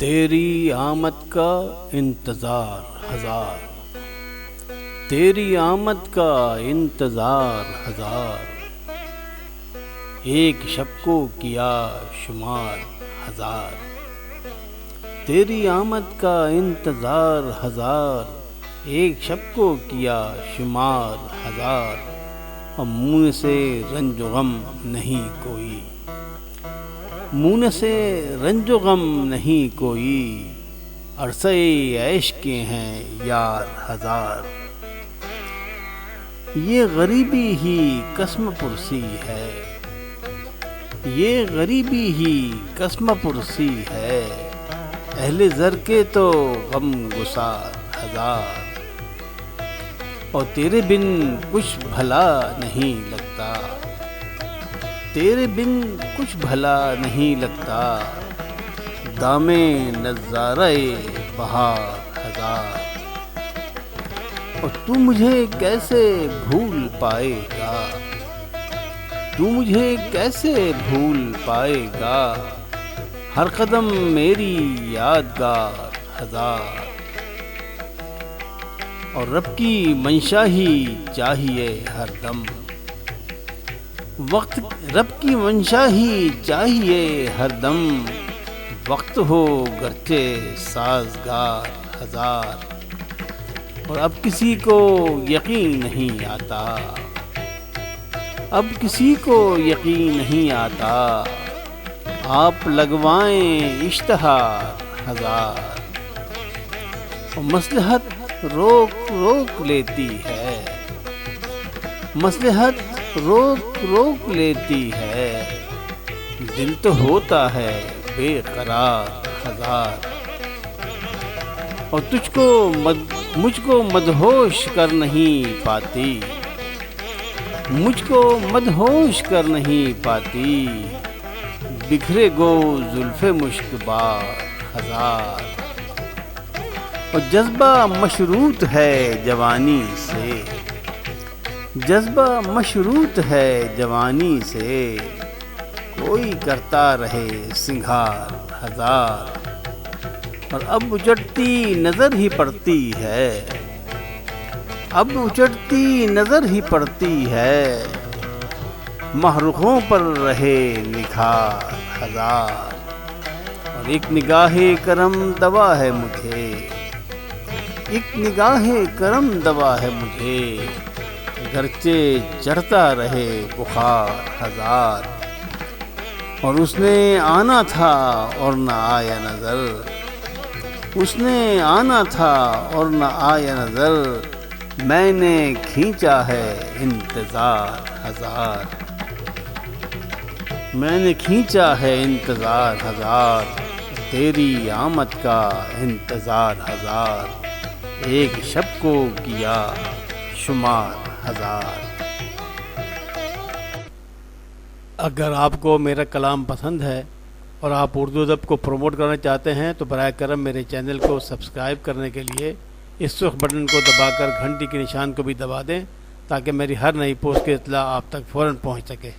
تیری آمد کا انتظار ہزار، تیری آمد کا انتظار ہزار، ایک شب کو کیا شمار ہزار۔ تیری آمد کا انتظار ہزار، ایک شب کو کیا شمار ہزار، اور منہ سے رنج و غم نہیں کوئی، منہ سے رنج و غم نہیں کوئی، عرصہ عیش کے ہیں یار ہزار۔ یہ غریبی ہی قسم پرسی ہے، یہ غریبی ہی قسم پرسی ہے، اہل زر کے تو غم گسار ہزار۔ اور تیرے بن کچھ بھلا نہیں لگتا، تیرے بن کچھ بھلا نہیں لگتا، دامِ نظارہ بہار ہزار۔ اور تو مجھے کیسے بھول پائے گا، تو مجھے کیسے بھول پائے گا، ہر قدم میری یادگار ہزار۔ اور رب کی منشا ہی چاہیے ہر دم، وقت رب کی منشا ہی چاہیے ہر دم، وقت ہو گرچہ سازگار ہزار۔ اور اب کسی کو یقین نہیں آتا، اب کسی کو یقین نہیں آتا، آپ لگوائیں اشتہار ہزار۔ اور مصلحت روک روک لیتی ہے، مصلحت روک روک لیتی ہے، دل تو ہوتا ہے بے قرار ہزار۔ اور مجھ کو مدہوش کر نہیں پاتی، مجھ کو مدہوش کر نہیں پاتی، بکھرے گو زلف مشک بار ہزار۔ اور جذبہ مشروط ہے جوانی سے، جذبہ مشروط ہے جوانی سے، کوئی کرتا رہے سنگھار ہزار۔ اور اب اچٹتی نظر ہی پڑتی ہے، اب اچٹتی نظر ہی پڑتی ہے، ماہ رخوں پر رہے نکھار ہزار۔ اور ایک نگاہ کرم دوا ہے مجھے، ایک نگاہ کرم دوا ہے مجھے، گرچہ چڑھتا رہے بخار ہزار۔ اور اس نے آنا تھا اور نہ آیا نظر، اس نے آنا تھا اور نہ آیا نظر، میں نے کھینچا ہے انتظار ہزار، میں نے کھینچا ہے انتظار ہزار، تیری آمد کا انتظار ہزار، ایک شب کو کیا شمار ہزار۔ اگر آپ کو میرا کلام پسند ہے اور آپ اردو ادب کو پروموٹ کرنا چاہتے ہیں تو براہ کرم میرے چینل کو سبسکرائب کرنے کے لیے اس سرخ بٹن کو دبا کر گھنٹی کے نشان کو بھی دبا دیں، تاکہ میری ہر نئی پوسٹ کی اطلاع آپ تک فوراً پہنچ سکے۔